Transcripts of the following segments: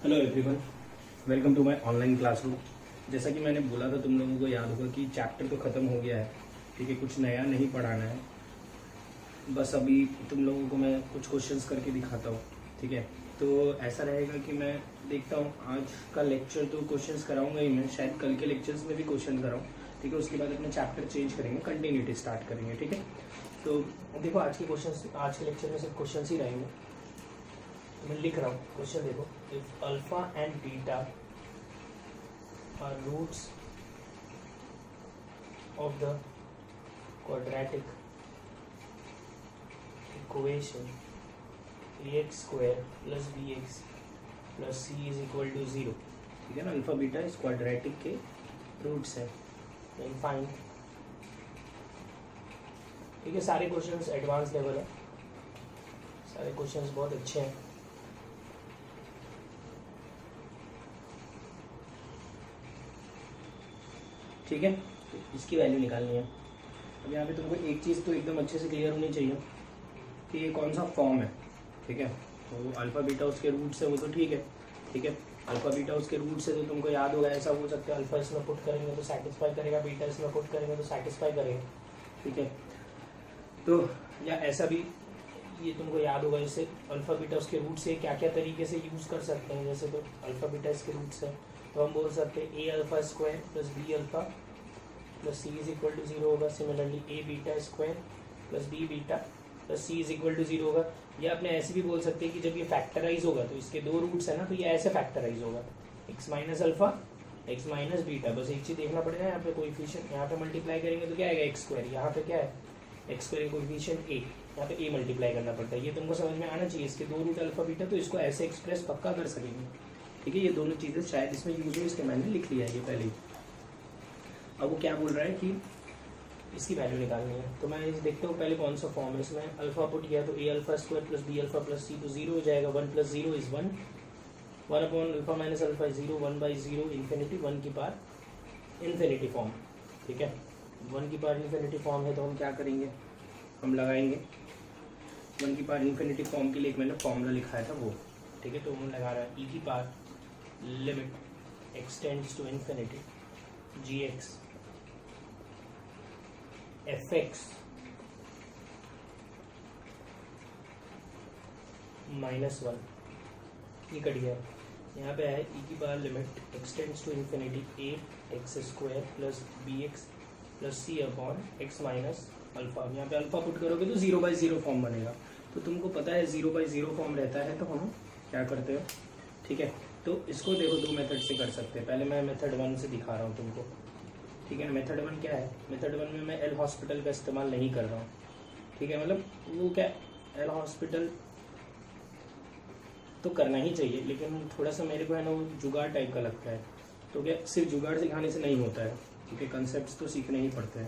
Hello everyone, welcome to my online classroom. जैसा कि मैंने बोला था, तुम लोगों को याद होगा कि चैप्टर तो ख़त्म हो गया है। ठीक है, कुछ नया नहीं पढ़ाना है, बस अभी तुम लोगों को मैं कुछ क्वेश्चंस करके दिखाता हूँ। ठीक है, तो ऐसा रहेगा कि मैं देखता हूँ आज का लेक्चर तो क्वेश्चंस कराऊंगा ही मैं, शायद कल के लेक्चर्स में भी क्वेश्चन कराऊँ। ठीक है, उसके बाद अपने चैप्टर चेंज करेंगे, कंटिन्यूटी स्टार्ट करेंगे। ठीक है, तो देखो आज के लेक्चर में सिर्फ क्वेश्चन ही रहेंगे। मैं लिख रहा हूँ क्वेश्चन, देखो। If alpha and beta are roots of the quadratic equation ax square plus bx plus c is equal to 0। ठीक है ना, अल्फा बीटा इस क्वाड्रेटिक के रूट्स है, देन फाइंड। ठीक है, सारे क्वेश्चंस एडवांस लेवल है, सारे क्वेश्चंस बहुत अच्छे हैं। ठीक है, तो इसकी वैल्यू निकालनी है। अब यहाँ पे तुमको एक चीज़ तो एकदम अच्छे से क्लियर होनी चाहिए कि ये कौन सा फॉर्म है। ठीक है, तो अल्फ़ा बीटा उसके रूट्स है, वो तो ठीक है। ठीक है, अल्फ़ा बीटा उसके रूट्स है तो तुमको याद होगा, ऐसा हो सकता है अल्फ़ा इसमें पुट करेंगे तो सेटिस्फाई करेगा, बीटा इसमें पुट करेंगे तो सेटिस्फाई करेगा। ठीक है, तो या ऐसा भी ये तुमको याद होगा, जैसे अल्फ़ा बीटा उसके रूट से क्या क्या तरीके से यूज़ कर सकते हैं। जैसे तो अल्फ़ा बीटा इसके रूट्स है तो हम बोल सकते हैं a alpha square plus b alpha plus c is equal to 0 होगा। Similarly a beta square plus b beta plus c is equal to 0 होगा। या अपने ऐसे भी बोल सकते हैं कि जब ये फैक्टराइज होगा तो इसके दो रूट्स है ना, तो ये ऐसे फैक्टराइज होगा, x minus alpha x minus beta. बस एक चीज़ देखना पड़ेगा, यहाँ पे कोएफिशिएंट, यहाँ पे मल्टीप्लाई करेंगे तो क्या आएगा एक्स स्क्वायर, यहाँ पे क्या है एक्स स्क्वायर कोएफिशिएंट ए, यहाँ पे ए मल्टीप्लाई करना पड़ता है। ये तुमको समझ में आना चाहिए, इसके दो रूट अल्फा बीटा, तो इसको ऐसे एक्सप्रेस पक्का कर सकेंगे। ठीक है, ये दोनों चीज़ें शायद इसमें यूज हो, इसके मैंने लिख लिया है ये पहले ही। अब वो क्या बोल रहा है कि इसकी वैल्यू निकालनी है, तो मैं देखता हूँ पहले कौन सा फॉर्म है। इसमें अल्फा पुट किया तो a alpha square plus b alpha plus c तो 0 हो जाएगा। 1 plus 0 is 1, 1 upon alpha minus alpha 0, 1 by 0 infinity, 1 की पावर इन्फिनिटी फॉर्म। ठीक है, 1 की पावर इन्फिनिटी फॉर्म है तो हम क्या करेंगे, हम लगाएंगे 1 की पावर इन्फिनिटी फॉर्म के लिए एक मैंने फॉर्मूला लिखाया था वो। ठीक है, तो हम लगा रहा है ई की power limit x tends to infinity g x f x minus 1, ये कट गया। यहाँ पे है ई की power limit x tends to infinity a x square plus b x plus c upon x minus alpha. यहाँ पे अल्फा पुट करोगे तो 0/0 फॉर्म बनेगा। तो तुमको पता है 0/0 फॉर्म रहता है, तो हम क्या करते हैं। ठीक है, तो इसको देखो दो मेथड से कर सकते हैं। पहले मैं मेथड 1 से दिखा रहा हूँ तुमको। ठीक है, मेथड 1 क्या है, मेथड 1 में मैं एल हॉस्पिटल का इस्तेमाल नहीं कर रहा हूँ। ठीक है, मतलब वो क्या, एल हॉस्पिटल तो करना ही चाहिए, लेकिन थोड़ा सा मेरे को है ना वो जुगाड़ टाइप का लगता है। तो क्या सिर्फ जुगाड़ सिखाने से नहीं होता है, क्योंकि कंसेप्ट तो सीखने ही पड़ते हैं।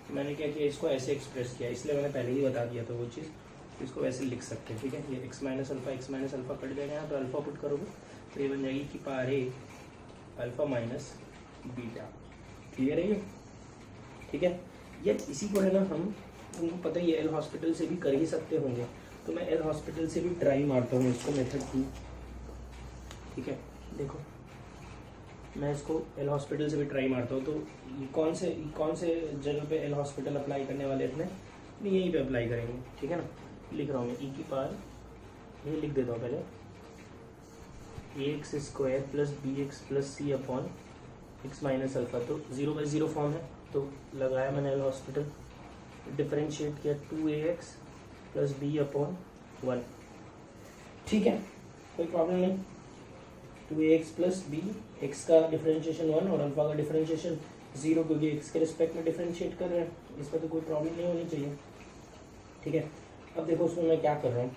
तो मैंने क्या किया, इसको ऐसे एक्सप्रेस किया, इसलिए मैंने पहले ही बता दिया था वो चीज़, इसको वैसे लिख सकते हैं। ठीक है, ये एक्स माइनस अल्फा कट जाएगा यहाँ, तो अल्फा पुट करोगे तो ये बन जाएगी कि पावर ए अल्फा माइनस बीटा। क्लियर है ये। ठीक है, ये इसी को है ना हम, तुमको पता ही है एल हॉस्पिटल से भी कर ही सकते होंगे, तो मैं एल हॉस्पिटल से भी ट्राई मारता हूँ इसको, मेथड 2। ठीक है, देखो मैं इसको एल हॉस्पिटल से भी ट्राई मारता हूँ। तो ये कौन से जगह पे एल हॉस्पिटल अप्लाई करने वाले अपने, नहीं यहीं पे अप्लाई करेंगे। ठीक है ना, लिख रहा हूँ मैं ई की पावर, ये लिख देता हूँ पहले, a x square plus b x plus c upon x minus alpha. तो 0/0 फॉर्म है, तो लगाया मैंने एल हॉस्पिटल, डिफरेंशिएट किया 2ax प्लस बी अपॉन 1। ठीक है, कोई प्रॉब्लम नहीं। 2ax प्लस बी, एक्स का डिफरेंशिएशन 1 और अल्फा का डिफरेंशिएशन 0, क्योंकि एक्स के रिस्पेक्ट में डिफरेंशिएट कर रहे हैं, इसमें तो कोई प्रॉब्लम नहीं होनी चाहिए। ठीक है, अब देखो उसमें मैं क्या कर रहा हूँ,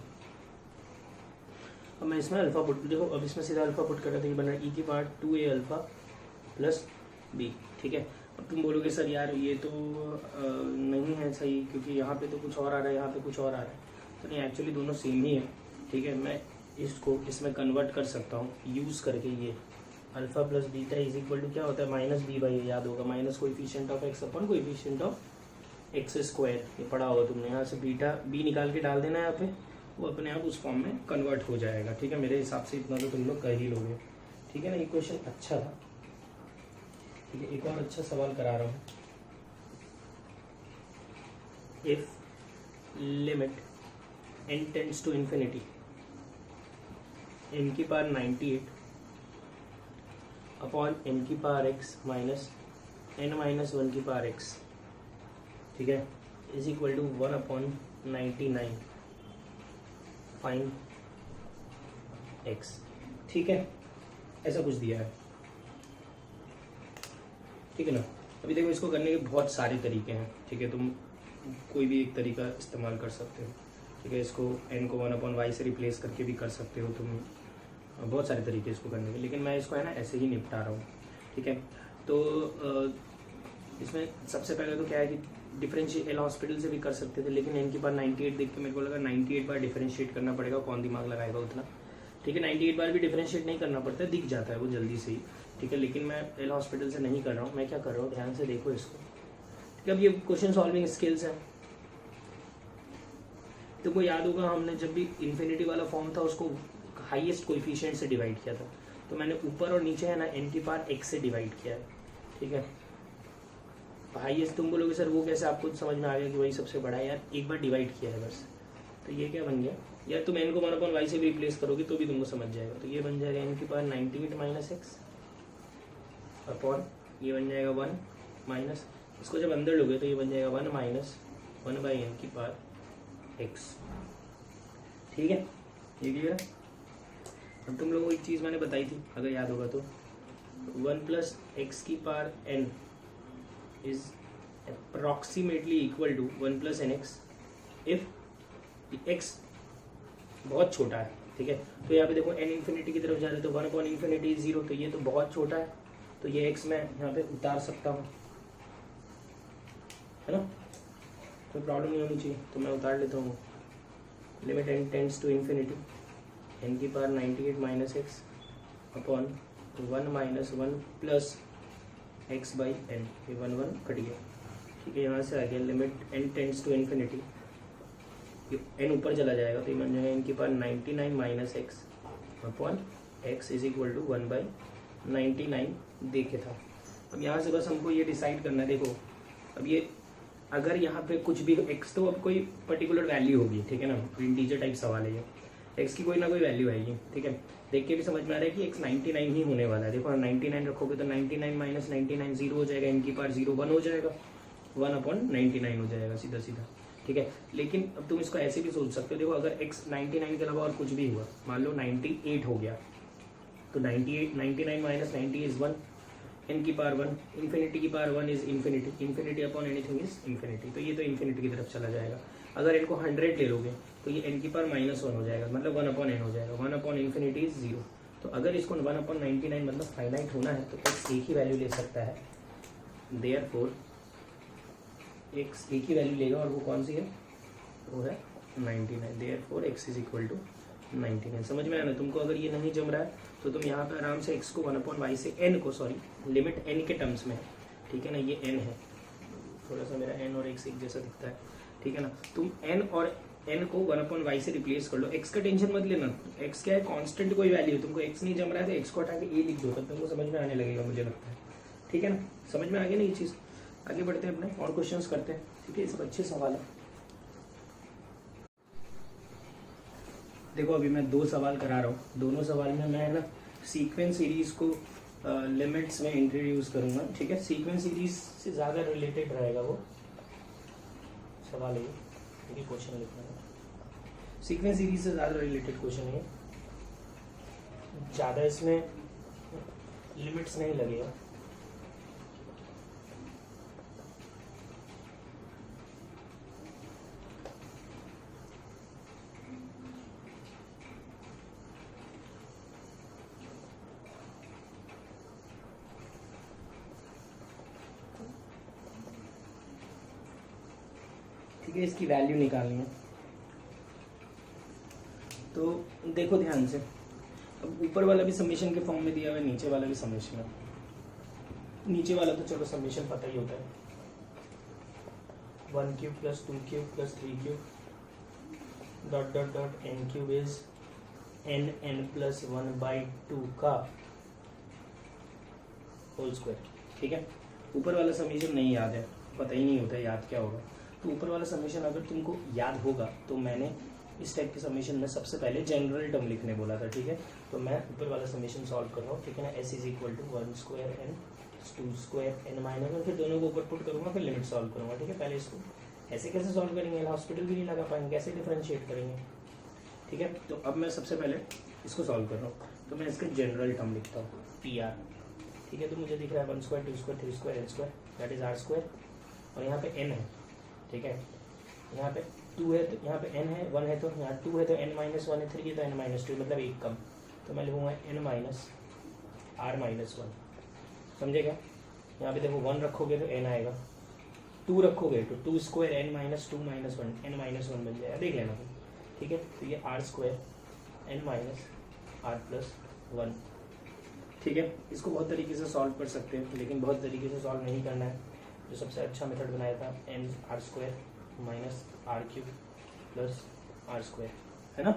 अब मैं इसमें अल्फा पुट, देखो अब इसमें सीधा अल्फा पुट कर रहा था, ये बन रहा है ई की power 2a alpha plus B. ठीक है, अब तुम बोलोगे सर यार ये तो नहीं है सही, क्योंकि यहाँ पे तो कुछ और आ रहा है, यहाँ पे कुछ और आ रहा है। तो नहीं, एक्चुअली दोनों सेम ही है। ठीक है, मैं इसको इसमें कन्वर्ट कर सकता हूँ यूज़ करके। ये alpha plus beta is equal to क्या होता है, माइनस बी बाई, याद होगा, minus coefficient of x upon coefficient of x square. ये पढ़ा होगा तुमने। यहाँ से बीटा बी निकाल के डाल देना है यहाँ पे, वो अपने आप उस फॉर्म में कन्वर्ट हो जाएगा। ठीक है, मेरे हिसाब से इतना तो तुम लोग कर ही लोगे। ठीक है ना, ये क्वेश्चन अच्छा था। ठीक है, एक और अच्छा सवाल करा रहा हूँ। If limit n tends to infinity n की पावर 98 अपॉन n की power x minus n minus 1 की पावर x, ठीक है, is equal to 1 upon 99 fine x। ठीक है, ऐसा कुछ दिया है। ठीक है ना, अभी देखो इसको करने के बहुत सारे तरीके हैं। ठीक है, तुम कोई भी एक तरीका इस्तेमाल कर सकते हो। ठीक है, इसको n को 1 अपॉन वाई से रिप्लेस करके भी कर सकते हो तुम, बहुत सारे तरीके इसको करने के, लेकिन मैं इसको है ना ऐसे ही निपटा रहा हूँ। ठीक है, तो इसमें सबसे पहले तो क्या है कि डिफरेंशिएट एल हॉस्पिटल से भी कर सकते थे, लेकिन n की बार 98 देख के मेरे को लगा 98 बार डिफरेंशिएट करना पड़ेगा, कौन दिमाग लगाएगा उतना। ठीक है, 98 बार भी डिफरेंशिएट नहीं करना पड़ता, दिख जाता है वो जल्दी से ही। ठीक है, लेकिन मैं एल हॉस्पिटल से नहीं कर रहा हूँ। मैं क्या कर रहा हूँ, ध्यान से देखो इसको। ठीक है, अब ये क्वेश्चन सॉल्विंग स्किल्स है। तुमको याद होगा हमने जब भी इन्फिनिटी वाला फॉर्म था उसको हाईएस्ट कोएफिशिएंट से डिवाइड किया था, तो मैंने ऊपर और नीचे है ना n की पावर x से डिवाइड किया है। ठीक है, हाईएस्ट तुम बोलोगे सर वो कैसे, आपको समझ में आ गया कि वही सबसे बड़ा है यार, एक बार डिवाइड किया है बस। तो ये क्या बन गया, या तुम n को 1 अपॉन y से भी रिप्लेस करोगे तो भी तुमको समझ जाएगा। तो ये बन जाएगा n की पावर 98 माइनस x अपॉन ये बन जाएगा 1 माइनस, इसको जब अंदर लोगे तो ये बन जाएगा 1 माइनस 1 बाई n की पावर x। ठीक है, ये क्लियर है। अब तुम लोगों को एक चीज़ मैंने बताई थी, अगर याद होगा तो 1 प्लस एक्स की power n is approximately equal to 1 plus n x if x बहुत छोटा है। ठीक है, तो यहाँ पे देखो n इन्फिनिटी की तरफ जा रहे हैं तो 1 अपॉन इन्फिनिटी 0, तो ये तो बहुत छोटा है, तो ये x मैं यहाँ पे उतार सकता हूँ, है ना, कोई प्रॉब्लम नहीं होनी चाहिए। तो मैं उतार लेता हूँ, limit n tends to infinity n की power 98 minus x upon 1 minus 1 plus x by n, ये 1 1 कट गया। ठीक है, यहाँ से आ गया limit n tends to infinity, n ऊपर चला जाएगा तो ये बन जाएगा n की power 99 minus x upon x is equal to 1 by 99 देखे था। अब यहाँ से बस हमको ये डिसाइड करना है। देखो अब ये अगर यहाँ पे कुछ भी x, तो अब कोई पर्टिकुलर वैल्यू होगी, ठीक है ना, इंटीजर टाइप सवाल है ये, x की कोई ना कोई वैल्यू आएगी। ठीक है, देख के भी समझ में आ रहा है कि x 99 ही होने वाला है। देखो 99 रखोगे तो 99 माइनस 99 0 हो जाएगा, n की पावर 0 1 हो जाएगा, 1 अपॉन 99 हो जाएगा सीधा सीधा। ठीक है, लेकिन अब तुम इसको ऐसे भी सोच सकते हो, देखो अगर x 99 के अलावा और कुछ भी हुआ, मान लो 98 हो गया, तो 99 माइनस 90 इज 1, n की पावर 1, इन्फिनिटी की power 1 is infinity, infinity upon anything is infinity, तो ये तो इन्फिनिटी की तरफ चला जाएगा। अगर इनको 100 ले लोगे तो ये n की पावर माइनस 1 हो जाएगा, मतलब 1 अपॉन n हो जाएगा, 1 अपॉन इन्फिनिटी इज 0। तो अगर इसको 1 अपॉन 99 मतलब फाइनाइट होना है तो x एक ही वैल्यू ले सकता है, देयरफॉर x एक ही वैल्यू लेगा, और वो कौन सी है, वो है 99, therefore x is equal to 99। समझ में आया ना तुमको। अगर ये नहीं जम रहा है तो तुम यहाँ पे आराम से x को 1 अपॉन वाई से n को, सॉरी लिमिट n के टर्म्स में, ठीक है ना, ये n है, थोड़ा सा मेरा n और x एक जैसा दिखता है, ठीक है ना, तुम n और n को 1 अपॉन वाई से रिप्लेस कर लो। x का टेंशन मत लेना, x क्या है, कांस्टेंट कोई वैल्यू, तुमको x नहीं जम रहा है तो x को हटा के a लिख दो, तब तुमको समझ में आने लगेगा, मुझे लगता है। ठीक है ना, समझ में आ गया ना ये चीज़। आगे बढ़ते हैं, अपने और क्वेश्चंस करते हैं। ठीक है, ये सब अच्छे सवाल है। देखो अभी मैं 2 सवाल करा रहा हूँ, दोनों सवाल में मैं ना सीक्वेंस सीरीज को लिमिट्स में इंट्रोड्यूस करूँगा। ठीक है, सीक्वेंस सीरीज से ज़्यादा रिलेटेड रहेगा वो सवाल है, ये क्वेश्चन लिखना है, सीक्वेंस सीरीज से ज़्यादा रिलेटेड क्वेश्चन है, ज़्यादा इसमें लिमिट्स नहीं लगेगा। ठीक है, इसकी वैल्यू निकालनी है, तो देखो ध्यान से। अब ऊपर वाला भी समेशन के फॉर्म में दिया हुआ है, नीचे वाला भी समेशन है। नीचे वाला तो चलो समेशन पता ही होता है, 1 cube plus 2 cube plus 3 cube dot dot dot n cube is n n plus 1/2 का होल स्क्वायर। ठीक है, ऊपर वाला समीशन नहीं याद है, पता ही नहीं होता याद क्या होगा। तो ऊपर वाला समीशन अगर तुमको याद होगा तो मैंने इस टाइप के समीशन में सबसे पहले जनरल टर्म लिखने बोला था। ठीक है, तो मैं ऊपर वाला समीशन सॉल्व कर रहा हूँ। ठीक है ना, s is equal to 1 square n 2 square n minus 1, फिर दोनों को ऊपर पुट करूँगा, फिर लिमिट सॉल्व करूँगा। ठीक है, पहले इसको ऐसे कैसे सॉल्व करेंगे, हॉस्पिटल भी नहीं लगा पाएंगे, कैसे डिफरेंशिएट करेंगे। ठीक है, तो अब मैं सबसे पहले इसको सॉल्व कर रहा हूँ, तो मैं इसका जनरल टर्म लिखता हूँ पी आर। ठीक है, तो मुझे दिख रहा है 1 square 2 square 3 square n square that is r square, और यहाँ पे एन है। ठीक है, यहाँ पे 2 है तो यहाँ पे एन है, 1 है तो यहाँ 2 है तो एन माइनस 1 है, 3 है तो एन माइनस 2, मतलब एक कम, तो मैं लिखूँगा एन माइनस आर माइनस 1। समझे क्या? यहाँ पे देखो 1 रखोगे तो एन आएगा, 2 रखोगे तो 2 square n minus 2 minus 1 n minus 1 बन जाएगा, देख लेना तुम। ठीक है, तो ये r square n minus r plus 1। ठीक है, इसको बहुत तरीके से सॉल्व कर सकते हैं, लेकिन बहुत तरीके से सॉल्व नहीं करना है। जो सबसे अच्छा मेथड बनाया था n r square minus r cube plus r square, है ना।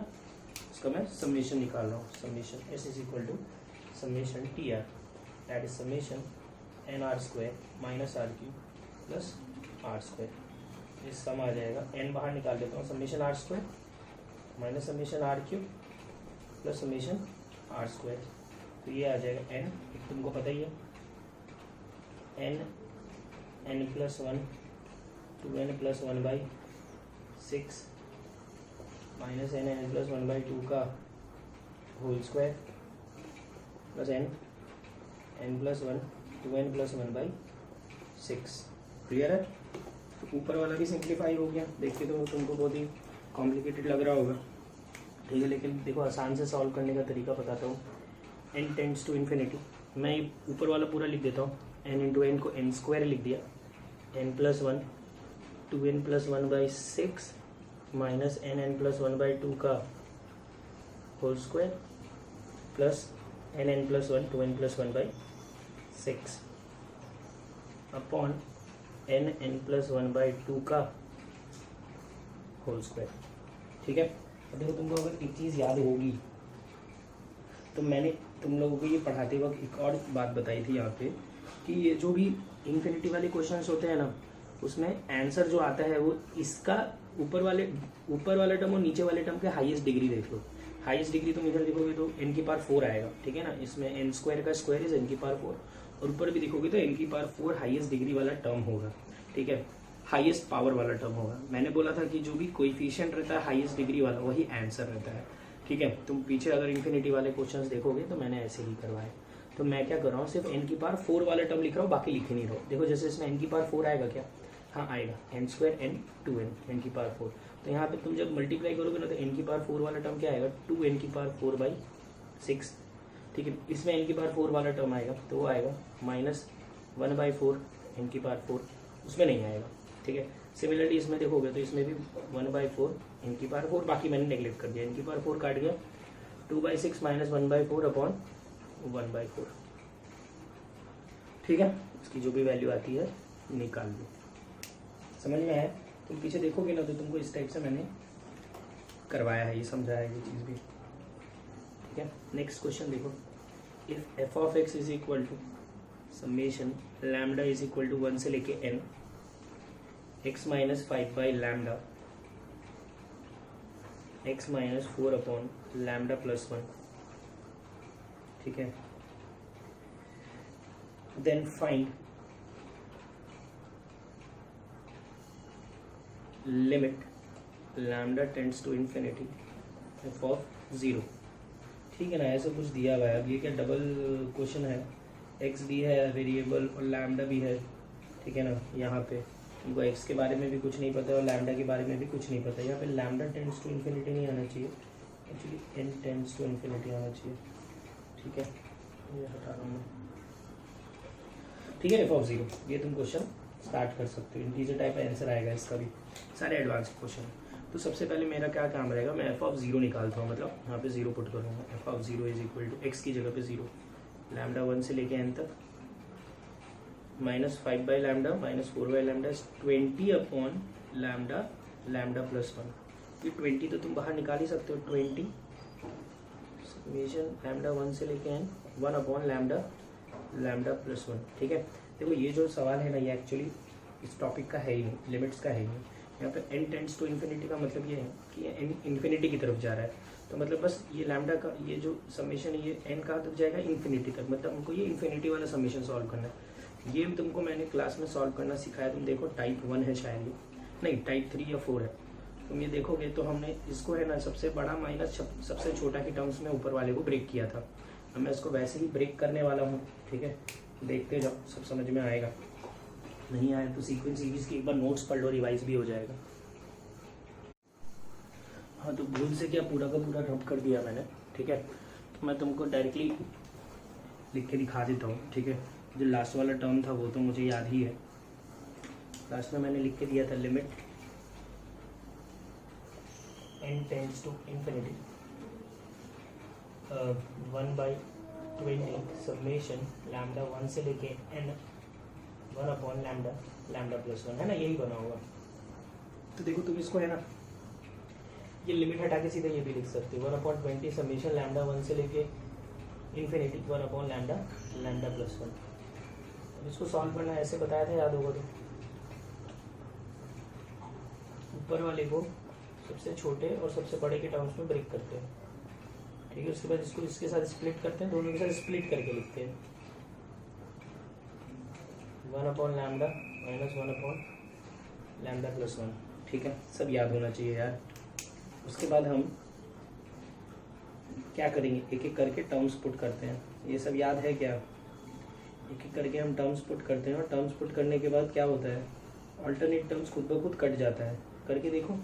इसका मैं समेशन निकाल रहा हूँ, summation s is equal to summation t r that is summation n r square minus r cube plus r square. इस सम आ जाएगा, एन बाहर निकाल देता हूँ, summation r square minus summation r cube plus summation r square, तो ये आ जाएगा एन, तुमको पता ही है N n plus 1 2n plus 1/6 minus n n plus 1/2 का whole square plus n n plus 1 2n plus 1/6। Clear है? तो ऊपर वाला भी सिंप्लीफाई हो गया। देखिए तो तुमको बहुत ही कॉम्प्लिकेटेड लग रहा होगा, ठीक है, लेकिन देखो आसान से सॉल्व करने का तरीका बताता हूँ। n टेंड्स टू इन्फिनिटी, मैं ऊपर वाला पूरा लिख देता हूँ, n इंटू एन को n स्क्वायर लिख दिया, n plus 1 2n plus 1/6 minus n plus 1/2 का whole square plus n plus 1 2n plus 1/6 upon n plus 1/2 का होल स्क्वायर। ठीक है, देखो तुमको अगर एक चीज़ याद होगी तो मैंने तुम लोगों को ये पढ़ाते वक्त एक और बात बताई थी यहाँ पे कि ये जो भी इन्फिनिटी वाले क्वेश्चंस होते हैं ना, उसमें आंसर जो आता है वो इसका ऊपर वाला टर्म और नीचे वाले टर्म के हाईएस्ट डिग्री देख लो। हाईएस्ट डिग्री तुम इधर देखोगे तो n की पावर 4 आएगा। ठीक है ना, इसमें n स्क्वायर का स्क्वायर इज n की पावर 4, और ऊपर भी देखोगे तो n की पावर 4 हाईएस्ट डिग्री वाला टर्म होगा। ठीक है, हाईएस्ट पावर वाला टर्म होगा। मैंने बोला था कि जो भी कोएफिशिएंट रहता है हाईएस्ट डिग्री वाला वही आंसर रहता है। ठीक है, तुम पीछे अगर इन्फिनिटी वाले क्वेश्चंस देखोगे तो मैंने ऐसे ही करवाए। तो मैं क्या कर रहा हूँ, सिर्फ n की पावर 4 वाला टर्म लिख रहा हूँ, बाकी लिख ही नहीं रहा हूँ। देखो जैसे इसमें n की पावर 4 आएगा क्या, हाँ आएगा, n square n 2n n की पावर 4। तो यहाँ पे तुम जब मल्टीप्लाई करोगे ना तो n की पावर 4 वाला टर्म क्या आएगा, 2n की पावर 4/6। ठीक है, इसमें n की पावर 4 वाला टर्म आएगा तो वो आएगा माइनस 1/4 n की पावर 4, उसमें नहीं आएगा। ठीक है, सिमिलरली इसमें देखोगे तो इसमें भी 1/4 n की पावर 4, बाकी मैंने नेगलेक्ट कर दिया, n की पावर 4 काट गया, 2/6 माइनस 1/4 अपॉन 1/4। ठीक है, इसकी जो भी वैल्यू आती है निकाल लो। समझ में आया? तुम पीछे देखोगे ना तो तुमको इस टाइप से मैंने करवाया है, ये समझाया है ये चीज़ भी। ठीक है, नेक्स्ट क्वेश्चन देखो, if f of x is equal to summation lambda is equal to 1 से लेके n x minus 5/λ x minus 4 upon lambda plus 1। ठीक है, then find limit lambda tends to infinity f of 0। ठीक है ना, ऐसा कुछ दिया हुआ है। अब ये क्या डबल क्वेश्चन है, एक्स भी है वेरिएबल और लैम्डा भी है। ठीक है ना, यहाँ पे उनको एक्स के बारे में भी कुछ नहीं पता और लैम्डा के बारे में भी कुछ नहीं पता। यहाँ पे लैम्डा टेंड्स टू इन्फिनिटी नहीं आना चाहिए, actually n tends to infinity आना चाहिए। ठीक है, ये हटा रहा हूँ मैं। ठीक है, एफ ऑफ 0, ये तुम क्वेश्चन स्टार्ट कर सकते हो। इंटीजर टाइप का आंसर आएगा इसका भी, सारे एडवांस क्वेश्चन। तो सबसे पहले मेरा क्या काम रहेगा, मैं एफ ऑफ 0 निकालता हूँ, मतलब यहाँ पे 0 पुट करूँगा। F of 0 is equal to x की जगह पे 0, लैम्डा 1 से लेके n तक minus 5/λ minus 4/λ 20 upon lambda plus 1। ये 20 तो तुम बाहर निकाल ही सकते हो, 20 समेशन लैम्डा 1 से लेके n 1 अपॉन लैम्डा प्लस 1। ठीक है, देखो ये जो सवाल है ना ये एक्चुअली इस टॉपिक का है ही नहीं, लिमिट्स का है ही नहीं। यहाँ पे n टेंड्स टू इन्फिनिटी का मतलब ये है कि n इन्फिनिटी की तरफ जा रहा है, तो मतलब बस ये लैम्डा का ये जो समेशन है ये n कहाँ तक जाएगा, इन्फिनिटी तक। मतलब हमको ये इन्फिनिटी वाला समेशन सॉल्व करना है। ये तुमको मैंने क्लास में सॉल्व करना सिखाया, तुम देखो टाइप 1 है शायद, ये नहीं टाइप 3 या 4 है। तुम ये देखोगे तो हमने इसको है ना सबसे बड़ा माइनस सबसे छोटा की टर्म्स में ऊपर वाले को ब्रेक किया था। अब मैं इसको वैसे ही ब्रेक करने वाला हूँ। ठीक है, देखते जाओ, सब समझ में आएगा। नहीं आया तो सीक्वेंस सीरीज की एक बार नोट्स पढ़ लो, रिवाइज भी हो जाएगा। हाँ, तो भूल से क्या पूरा का पूरा रब कर दिया मैंने। ठीक है, तो मैं तुमको डायरेक्टली लिख के दिखा देता हूँ। ठीक है, जो लास्ट वाला टर्म था वो तो मुझे याद ही है, लास्ट में मैंने लिख के दिया था limit n tends to infinity 1/20 summation lambda 1 से लेके n 1 अपॉन लैम्डा प्लस 1, है ना, यही बना होगा। तो देखो तुम इसको है ना ये लिमिट हटा के सीधे ये भी लिख सकते हो, 1/20 समेशन लैम्डा 1 से लेके इन्फिनिटी 1 अपॉन लैम्डा प्लस 1। अब इसको सॉल्व करना ऐसे बताया था, याद होगा तो ऊपर वाले को सबसे छोटे और सबसे बड़े के टर्म्स में ब्रेक करते हैं। ठीक है, उसके बाद इसको इसके साथ स्प्लिट करते हैं, दोनों के साथ स्प्लिट करके लिखते हैं 1 upon lambda minus 1 upon lambda plus 1। ठीक है, सब याद होना चाहिए यार। उसके बाद हम क्या करेंगे, एक एक करके टर्म्स पुट करते हैं। ये सब याद है क्या, एक एक करके हम टर्म्स पुट करते हैं, और टर्म्स पुट करने के बाद क्या होता है, अल्टरनेट टर्म्स खुद ब खुद कट जाता है। करके देखो,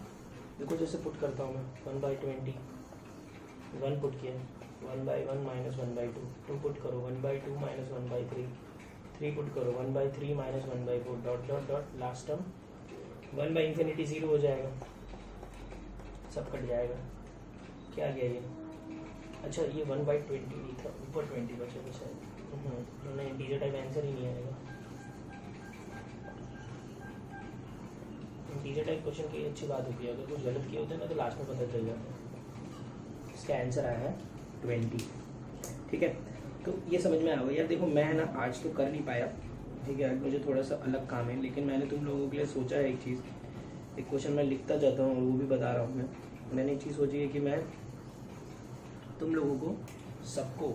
देखो जैसे पुट करता हूँ मैं 1/20 1 पुट किया, 1/1 माइनस 1/2 2 पुट करो, 1/2 माइनस 1/3 3 पुट करो, 1/3 minus 1/4 dot dot dot, last term 1/∞ 0 हो जाएगा, सब कट जाएगा। क्या गया ये, अच्छा ये 1/20 नहीं था, ऊपर 20 बचे तो शायद नहीं, इंटीजर टाइप आंसर ही नहीं आएगा। इंटीजर टाइप क्वेश्चन की अच्छी बात होती है, अगर कुछ गलत किए होते हैं ना तो लास्ट में पता चल जाता है। इसका आंसर आया है 20। ठीक है, तो ये समझ में आ गया यार। देखो मैं ना आज तो कर नहीं पाया, ठीक है, आज मुझे थोड़ा सा अलग काम है, लेकिन मैंने तुम लोगों के लिए सोचा है एक चीज़, एक क्वेश्चन मैं लिखता जाता हूँ और वो भी बता रहा हूँ। मैंने एक चीज़ सोची है कि मैं तुम लोगों को सबको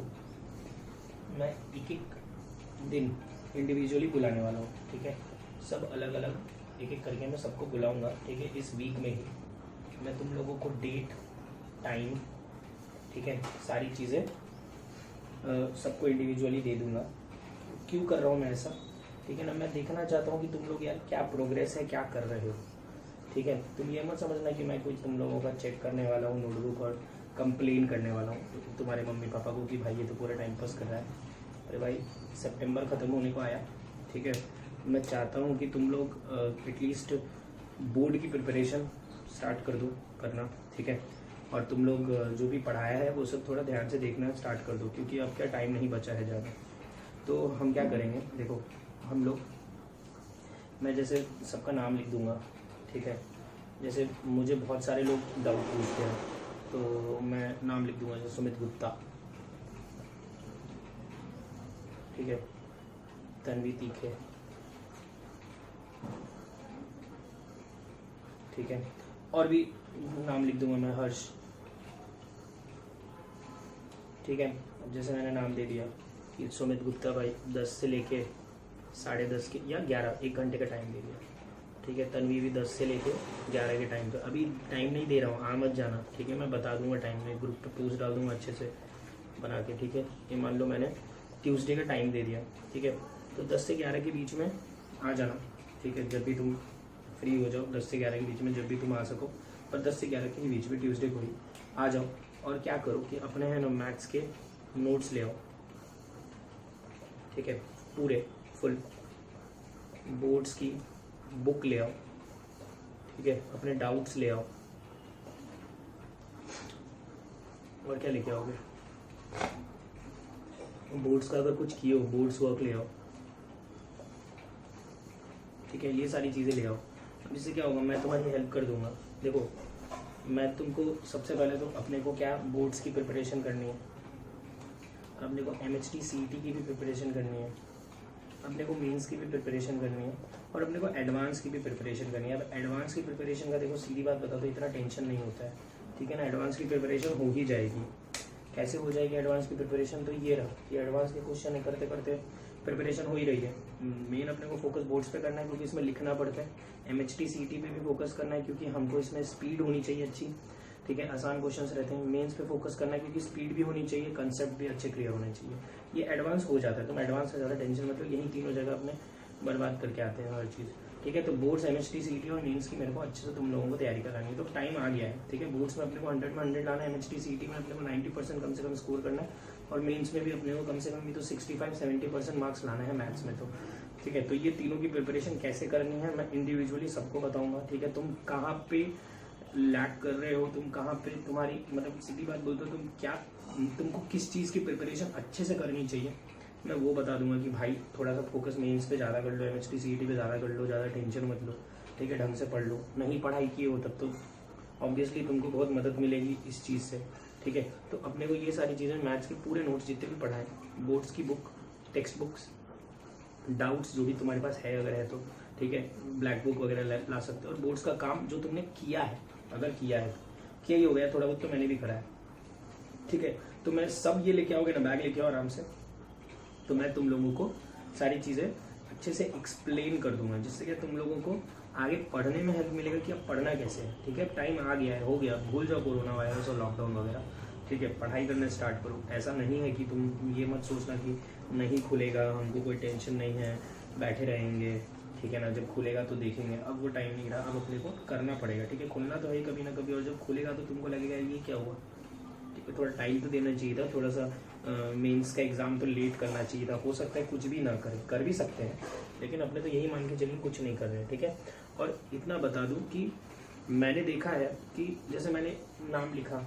मैं एक एक दिन इंडिविजुअली बुलाने वाला हूँ। ठीक है, सब अलग अलग एक एक करके मैं सबको बुलाऊंगा। ठीक है, इस वीक में ही मैं तुम लोगों को डेट टाइम, ठीक है, सारी चीज़ें सबको इंडिविजुअली दे दूंगा। क्यों कर रहा हूँ मैं ऐसा, ठीक है ना, मैं देखना चाहता हूँ कि तुम लोग यार क्या प्रोग्रेस है, क्या कर रहे हो। ठीक है, तुम ये मत समझना कि मैं कोई तुम लोगों का चेक करने वाला हूँ नोटबुक और कंप्लेन करने वाला हूँ तुम्हारे मम्मी पापा को कि भाई ये तो पूरा टाइम पास कर रहा है। अरे भाई सितंबर ख़त्म होने को आया, ठीक है, मैं चाहता हूँ कि तुम लोग एटलीस्ट बोर्ड की प्रिपरेशन स्टार्ट कर दो करना। ठीक है, और तुम लोग जो भी पढ़ाया है वो सब थोड़ा ध्यान से देखना स्टार्ट कर दो, क्योंकि अब क्या टाइम नहीं बचा है ज़्यादा। तो हम क्या करेंगे, देखो हम लोग, मैं जैसे सबका नाम लिख दूंगा। ठीक है, जैसे मुझे बहुत सारे लोग डाउट पूछते हैं तो मैं नाम लिख दूंगा, जैसे सुमित गुप्ता, ठीक है, तन्वी तीखे, ठीक है, और भी नाम लिख दूंगा मैं, हर्ष। ठीक है, अब जैसे मैंने नाम दे दिया कि सुमित गुप्ता भाई 10 से लेके 10:30 के या 11 1 घंटे का टाइम दे दिया। ठीक है, तन्वी भी 10 से लेके 11 के टाइम पे, अभी टाइम नहीं दे रहा हूँ, आ मत जाना। ठीक है, मैं बता दूंगा टाइम में, ग्रुप पे पोस्ट डाल दूंगा अच्छे से बना के। ठीक है, ये मान लो मैंने ट्यूसडे का टाइम दे दिया। ठीक है, तो 10 से 11 के बीच में आ जाना। ठीक है, जब भी तुम फ्री हो जाओ 10 से 11 के बीच में, जब भी तुम आ सको, पर 10 से 11 के बीच में ट्यूसडे को ही आ जाओ। और क्या करो कि अपने है ना मैथ्स के नोट्स ले आओ। ठीक है, पूरे फुल बोर्ड्स की बुक ले आओ। ठीक है, अपने डाउट्स ले आओ। और क्या लेके आओगे, बोर्ड्स का अगर कुछ किए हो बोर्ड्स वर्क ले आओ। ठीक है, ये सारी चीज़ें ले आओ। अब इससे क्या होगा, मैं तुम्हारी हेल्प कर दूंगा। देखो मैं तुमको सबसे पहले तो अपने को क्या बोर्ड्स की प्रिपरेशन करनी है, अपने को MHT CET की भी प्रिपरेशन करनी है, अपने को मेंस की भी प्रिपरेशन करनी है और अपने को एडवांस की भी प्रिपरेशन करनी है। अब एडवांस की प्रिपरेशन का देखो सीधी बात बताओ तो इतना टेंशन नहीं होता है, ठीक है ना। एडवांस की प्रिपरेशन हो ही जाएगी। कैसे हो जाएगी एडवांस की प्रिपरेशन? तो ये रहा कि एडवांस के क्वेश्चन करते करते प्रिपरेशन हो ही रही है। मेन अपने को फोकस बोर्ड्स पे करना है क्योंकि इसमें लिखना पड़ता है। MHT CET पे भी फोकस करना है क्योंकि हमको इसमें स्पीड होनी चाहिए अच्छी, ठीक है, आसान क्वेश्चंस रहते हैं। मेंस पे फोकस करना है क्योंकि स्पीड भी होनी चाहिए, कंसेप्ट भी अच्छे क्लियर होने चाहिए। ये एडवांस हो जाता है, तुम एडवांस से ज़्यादा टेंशन मतलब यही तीनों जगह अपने बर्बाद करके आते हैं हर चीज़, ठीक है। तो बोर्ड्स MHT CET और मेंस की मेरे को अच्छे से तुम लोगों को तैयारी करानी है। तो टाइम आ गया है, ठीक है। बोर्ड्स में अपने को 100 में 100 लाना है, MHT CET में अपने को 90% कम से कम स्कोर करना है और मेंस में भी अपने को कम से कम भी तो 65-70% मार्क्स लाना है मैथ्स में, तो ठीक है। तो ये तीनों की प्रिपरेशन कैसे करनी है मैं इंडिविजुअली सबको बताऊंगा, ठीक है। तुम कहाँ पे लैक कर रहे हो, तुम कहाँ पे तुम्हारी मतलब सीधी बात बोलते हो, तुमको किस चीज़ की प्रिपरेशन अच्छे से करनी चाहिए मैं वो बता दूंगा कि भाई थोड़ा सा फोकस मेंस पे ज़्यादा कर लो, MHT CET पे ज़्यादा कर लो, ज़्यादा टेंशन मत लो, ठीक है, ढंग से पढ़ लो। नहीं पढ़ाई किए हो तब तो ऑब्वियसली तुमको बहुत मदद मिलेगी इस चीज़ से, ठीक है। तो अपने को ये सारी चीज़ें मैथ्स के पूरे नोट्स जितने भी पढ़ाए, बोर्ड्स की बुक, टेक्स्ट बुक्स, डाउट्स जो भी तुम्हारे पास है अगर है तो, ठीक है, ब्लैक बुक वगैरह ला सकते हो। और बोर्ड्स का काम जो तुमने किया है, अगर किया है किया ही हो गया, थोड़ा बहुत तो मैंने भी करा है, ठीक है। तो मैं सब ये लेके आओगे ना, बैग लेके आओ आराम से, तो मैं तुम लोगों को सारी चीज़ें अच्छे से एक्सप्लेन कर दूंगा जिससे कि तुम लोगों को आगे पढ़ने में हेल्प मिलेगा कि अब पढ़ना कैसे है, ठीक है। टाइम आ गया है, हो गया, भूल जाओ कोरोना वायरस और लॉकडाउन वगैरह, ठीक है। पढ़ाई करना स्टार्ट करो। ऐसा नहीं है कि तुम ये मत सोचना कि नहीं खुलेगा, हमको कोई टेंशन नहीं है, बैठे रहेंगे, ठीक है ना, जब खुलेगा तो देखेंगे। अब वो टाइम नहीं रहा, अब अपने को करना पड़ेगा, ठीक है। खुलना तो है कभी ना कभी, और जब खुलेगा तो तुमको लगेगा ये क्या हुआ, ठीक है। थोड़ा टाइम तो देना चाहिए था, थोड़ा सा मेंस का एग्जाम तो लेट करना चाहिए था। हो सकता है कुछ भी ना करें, कर भी सकते हैं, लेकिन अपने तो यही मान के चलिए कुछ नहीं कर रहे हैं, ठीक है। और इतना बता दूं कि मैंने देखा है कि जैसे मैंने नाम लिखा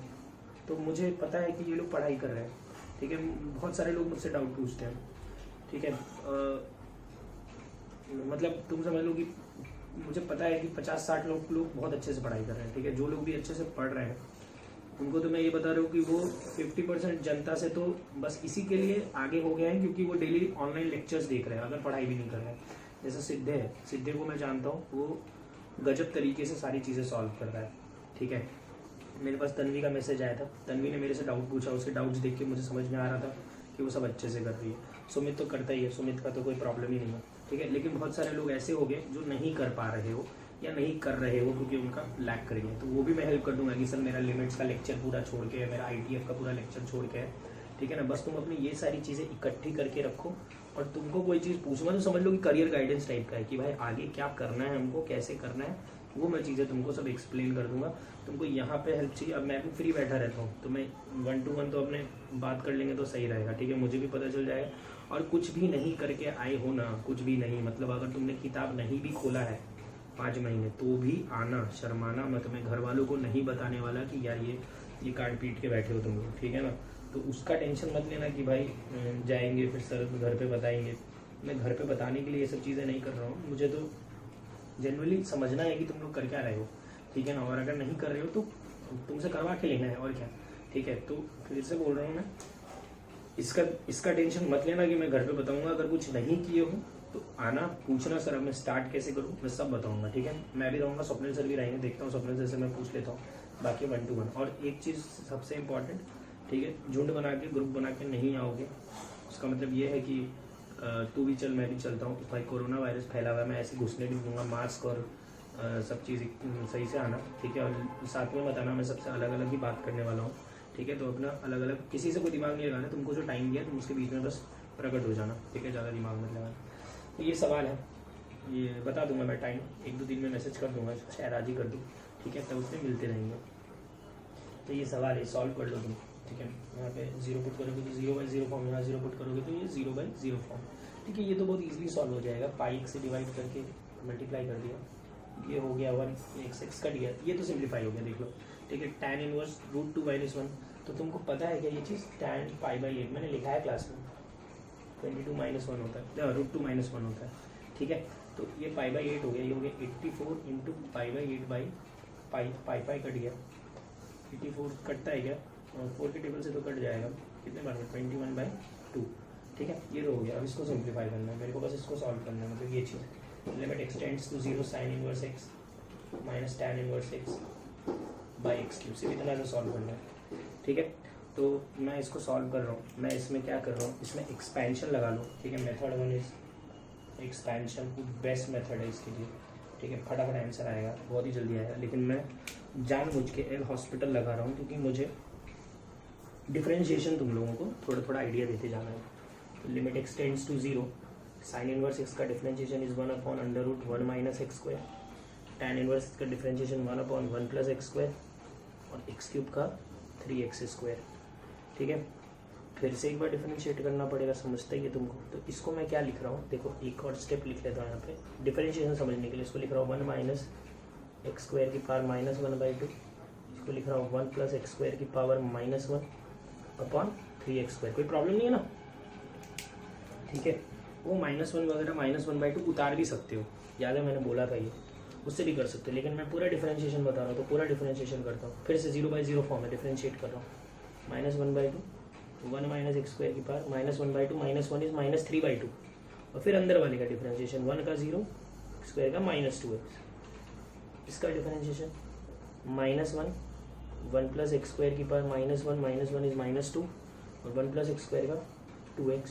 तो मुझे पता है कि ये लोग पढ़ाई कर रहे हैं, ठीक है। बहुत सारे लोग मुझसे डाउट पूछते हैं, ठीक है। मतलब तुम समझ लो कि मुझे पता है कि 50-60 लोग बहुत अच्छे से पढ़ाई कर रहे हैं, ठीक है। जो लोग भी अच्छे से पढ़ रहे हैं उनको तो मैं ये बता रहा हूँ कि वो 50% जनता से तो बस इसी के लिए आगे हो गए हैं क्योंकि वो डेली ऑनलाइन लेक्चर्स देख रहे हैं, अगर पढ़ाई भी नहीं कर रहे हैं। जैसे सिद्धे है, सिद्धे को मैं जानता हूँ, वो गजब तरीके से सारी चीज़ें सॉल्व कर रहा है, ठीक है। मेरे पास तन्वी का मैसेज आया था, तन्वी ने मेरे से डाउट पूछा, उसके डाउट्स देख के मुझे समझ में आ रहा था कि वो सब अच्छे से कर रही है। सुमित तो करता ही है, सुमित का तो कोई प्रॉब्लम ही नहीं है, ठीक है। लेकिन बहुत सारे लोग ऐसे हो गए जो नहीं कर पा रहे हो या नहीं कर रहे हो क्योंकि उनका लैक कर गया, तो वो भी मैं हेल्प कर दूंगा कि सर मेरा लिमिट्स का लेक्चर पूरा छोड़ के है, मेरा ITF का पूरा लेक्चर छोड़ के है, ठीक है ना। बस तुम अपनी ये सारी चीज़ें इकट्ठी करके रखो और तुमको कोई चीज़ पूछूंगा तो समझ लो कि करियर गाइडेंस टाइप का है कि भाई आगे क्या करना है हमको, कैसे करना है, वो मैं चीज़ें तुमको सब एक्सप्लेन कर दूंगा। तुमको यहाँ पे हेल्प चाहिए, अब मैं भी फ्री बैठा रहता हूँ तो मैं 1 to 1 तो अपने बात कर लेंगे तो सही रहेगा, ठीक है। मुझे भी पता चल जाएगा। और कुछ भी नहीं करके आए हो ना, कुछ भी नहीं, मतलब अगर तुमने किताब नहीं भी खोला है 5 महीने तो भी आना, शर्माना मत। मैं घर वालों को नहीं बताने वाला कि यार ये काट पीट के बैठे हो तुम लोग, ठीक है ना। तो उसका टेंशन मत लेना कि भाई जाएंगे फिर सर घर पे बताएंगे। मैं घर पे बताने के लिए ये सब चीज़ें नहीं कर रहा हूँ, मुझे तो जनरली समझना है कि तुम लोग कर क्या रहे हो, ठीक है ना। और अगर नहीं कर रहे हो तो तुमसे करवा के लेना है और क्या, ठीक है। तो फिर से बोल रहा हूँ मैं, इसका टेंशन मत लेना कि मैं घर पे बताऊंगा। अगर कुछ नहीं किए हो तो आना, पूछना सर अब मैं स्टार्ट कैसे करूँ, मैं सब बताऊंगा, ठीक है। मैं भी रहूँगा, स्वप्निल सर भी रहेंगे, देखता हूँ स्वप्निल सर से मैं पूछ लेता हूँ, बाकी 1 to 1। और एक चीज़ सबसे इम्पॉर्टेंट, ठीक है, झुंड बना के ग्रुप बना के नहीं आओगे, उसका मतलब ये है कि तू भी चल मैं भी चलता हूँ, भाई कोरोना वायरस फैला हुआ है, मैं ऐसे घुसने नहीं दूंगा। मास्क और सब चीज़ सही से आना, ठीक है। और साथ में बताना, मैं सबसे अलग अलग ही बात करने वाला हूँ, ठीक है। तो अपना अलग अलग, किसी से कोई दिमाग नहीं लगाना, तुमको जो टाइम दिया तुम उसके बीच में बस प्रकट हो जाना, ठीक है, ज़्यादा दिमाग मत लगाना। तो ये सवाल है, ये बता दूंगा मैं टाइम, 1-2 दिन में मैसेज कर दूंगा, शायद आज ही कर दूँ, ठीक है। तब उसमें मिलते रहेंगे। तो ये सवाल है, सॉल्व कर लो तुम, ठीक है। यहाँ पे 0 पुट करोगे तो 0/0 फॉर्म, यहाँ 0 पुट करोगे तो ये 0/0 फॉर्म, ठीक है। ये तो बहुत ईजिली सॉल्व हो जाएगा, पाई से डिवाइड करके मल्टीप्लाई कर दिया, ये हो गया 1, x कट गया, ये तो सिंप्लीफाई हो गया, देख लो, ठीक है। tan इनवर्स √2 - 1, तो तुमको पता है क्या ये चीज़, tan π/8 मैंने लिखा है क्लास में, 22 - 1 होता है, √2 - 1 होता है, ठीक है। तो ये π/8 हो गया, ये हो गया 84 × π/8 पाई कट गया, 84 कटता है क्या? और 4 के टेबल से तो कट जाएगा, कितने बार में 21/2, ठीक है। ये तो हो गया। अब इसको सिंप्लीफाई करना है मेरे को, बस इसको सॉल्व करना है, मतलब ये चीज़। Limit x tends to 0 sin inverse x minus tan inverse x by x cube, सिर्फ इतना सा सॉल्व करना है, ठीक है। तो मैं इसको सॉल्व कर रहा हूँ, मैं इसमें क्या कर रहा हूँ, इसमें एक्सपेंशन लगा लो, ठीक है। Method 1 is expansion, best method है इसके लिए, ठीक है। फटाफट आंसर आएगा, बहुत ही जल्दी आएगा। लेकिन मैं जानबूझ के एक हॉस्पिटल लगा रहा हूँ क्योंकि मुझे डिफरेंशिएशन तुम लोगों को थोड़ा थोड़ा आइडिया देते जाना है। तो limit x tends to 0 sine inverse x का differentiation is 1/√1 minus x square, tan inverse का डिफरेंशिएशन 1/1 प्लस एक्स स्क्वायर, और एक्स क्यूब का 3x स्क्वायर, ठीक है। फिर से एक बार डिफरेंशिएट करना पड़ेगा, समझते ही है तुमको। तो इसको मैं क्या लिख रहा हूँ, देखो एक और स्टेप लिख लेता हूँ यहाँ पे डिफरेंशिएशन समझने के लिए। इसको लिख रहा हूँ 1 माइनस एक्स स्क्वायर की पावर -1/2, इसको लिख रहा हूँ 1 प्लस एक्स स्क्वायर की पावर -1/3x स्क्वायर। कोई प्रॉब्लम नहीं है ना, ठीक है। वो -1 वगैरह -1/2 उतार भी सकते हो, याद है मैंने बोला था ये, उससे भी कर सकते हो। लेकिन मैं पूरा डिफरेंशिएशन बता रहा हूँ, तो पूरा डिफरेंशिएशन करता हूँ। फिर से 0/0 फॉर्म में डिफरेंशिएट कर रहा हूँ, -1/2 1 माइनस एक्स स्क्वायर की पावर -1/2 -1 इज -3/2, और फिर अंदर वाले का डिफरेंशिएशन 1 का 0 स्क्वायर का -2x, इसका डिफरेंशिएशन -1 1 प्लस एक्स स्क्वायर की पावर -1 -1 इज -2, और 1 प्लस एक्स स्क्वायर का 2x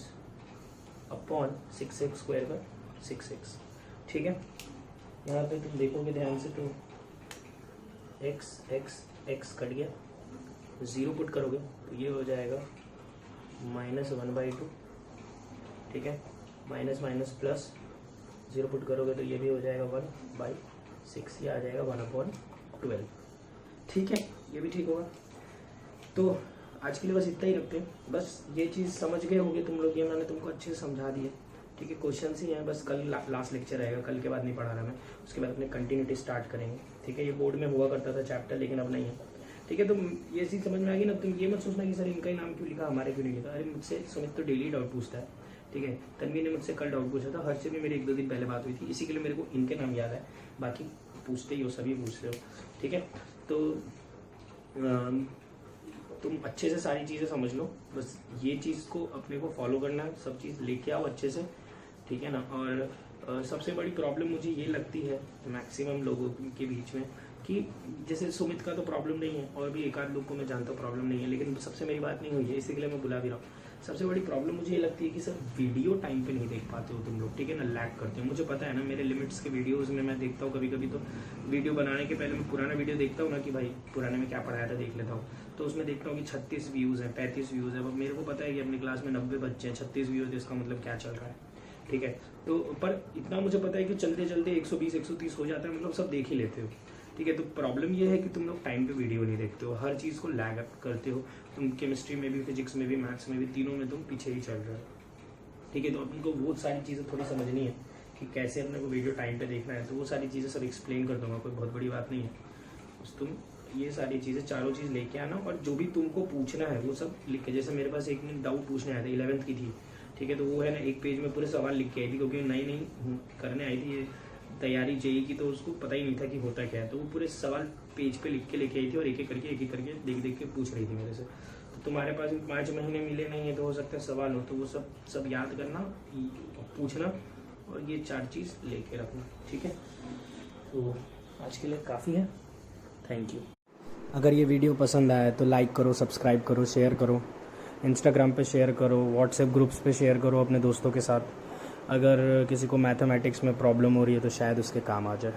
अपॉन 6x स्क्वायर का 6x, ठीक है। यहाँ पे तुम देखोगे ध्यान से तो x कट गया, 0 पुट करोगे तो ये हो जाएगा -1/2, ठीक है। माइनस माइनस प्लस 0 पुट करोगे तो ये भी हो जाएगा 1/6, ये आ जाएगा 1/12, ठीक है। ये भी ठीक होगा। तो आज के लिए बस इतना ही रखते हैं। बस ये चीज़ समझ गए होंगे तुम लोग, ये मैंने तुमको अच्छे से समझा दिया, ठीक है। क्वेश्चन ही हैं, बस कल लास्ट लेक्चर रहेगा, कल के बाद नहीं पढ़ा रहा मैं, उसके बाद अपने कंटिन्यूटी स्टार्ट करेंगे, ठीक है। ये बोर्ड में हुआ करता था चैप्टर, लेकिन अब नहीं है, ठीक है। तो ये चीज़ समझ में आ गई ना। तुम ये मत सोचना कि सर इनका ही नाम क्यों लिखा, हमारे क्यों नहीं लिखा। अरे मुझसे सुमित तो डेली डाउट पूछता है, ठीक है। तन्वी ने मुझसे कल डाउट पूछा था, हर से भी मेरी 1-2 दिन पहले बात हुई थी, इसी के लिए मेरे को इनके नाम याद है, बाकी पूछते ही हो, सभी पूछते हो, ठीक है। तो तुम अच्छे से सारी चीज़ें समझ लो, बस ये चीज़ को अपने को फॉलो करना है, सब चीज़ लेके आओ अच्छे से, ठीक है ना। और सबसे बड़ी प्रॉब्लम मुझे ये लगती है मैक्सिमम लोगों के बीच में कि जैसे सुमित का तो प्रॉब्लम नहीं है, और भी एक आध लोग को मैं जानता हूँ प्रॉब्लम नहीं है, लेकिन सबसे मेरी बात नहीं हुई है, इसी के लिए मैं बुला भी रहा हूँ। सबसे बड़ी प्रॉब्लम मुझे ये लगती है कि सर वीडियो टाइम पे नहीं देख पाते हो तुम लोग, ठीक है ना, लैग करते हो। मुझे पता है ना, मेरे लिमिट्स के वीडियोस में मैं देखता हूँ कभी कभी, तो वीडियो बनाने के पहले मैं पुराना वीडियो देखता हूँ ना कि भाई पुराने में क्या पढ़ाया था देख लेता हूँ, तो उसमें देखता हूँ कि 36 व्यूज़ हैं, 35 व्यूज़ है। अब मेरे को पता है कि अपनी क्लास में 90 बच्चे हैं, 36 व्यूज़, इसका मतलब क्या चल रहा है, ठीक है। तो पर इतना मुझे पता है कि चलते चलते 120-130 हो जाता है, मतलब सब देख ही लेते हो, ठीक है। तो प्रॉब्लम ये है कि तुम लोग टाइम पे वीडियो नहीं देखते हो, हर चीज़ को लैग अप करते हो। तुम केमिस्ट्री में भी, फिजिक्स में भी, मैथ्स में भी, तीनों में तुम पीछे ही चल रहे हो, ठीक है। तो अपन को वो सारी चीज़ें थोड़ी समझनी है कि कैसे अपने को वीडियो टाइम पे देखना है, तो वो सारी चीज़ें सब एक्सप्लेन कर दूंगा, कोई बहुत बड़ी बात नहीं है। बस तुम ये सारी चीज़ें चारों चीज़ लेके आना, और जो भी तुमको पूछना है वो सब लिख के, जैसे मेरे पास एक ने डाउट पूछने आया था, 11th की थी, ठीक है। तो वो है ना, एक पेज में पूरे सवाल लिख के आई थी, क्योंकि नई करने आई थी ये तैयारी जेई की, तो उसको पता ही नहीं था कि होता क्या है। तो वो पूरे सवाल पेज पे लिख के लेके आई थी, और एक एक करके देख के पूछ रही थी मेरे से। तो तुम्हारे पास 5 महीने मिले नहीं है, तो हो सकता है सवाल हो, तो वो सब याद करना, पूछना, और ये 4 चीज़ लेके रखना, ठीक है। तो आज के लिए काफ़ी है, थैंक यू। अगर ये वीडियो पसंद आया तो लाइक करो, सब्सक्राइब करो, शेयर करो, इंस्टाग्राम पे शेयर करो, व्हाट्सएप ग्रुप्स पे शेयर करो अपने दोस्तों के साथ। अगर किसी को मैथमेटिक्स में प्रॉब्लम हो रही है तो शायद उसके काम आ जाए।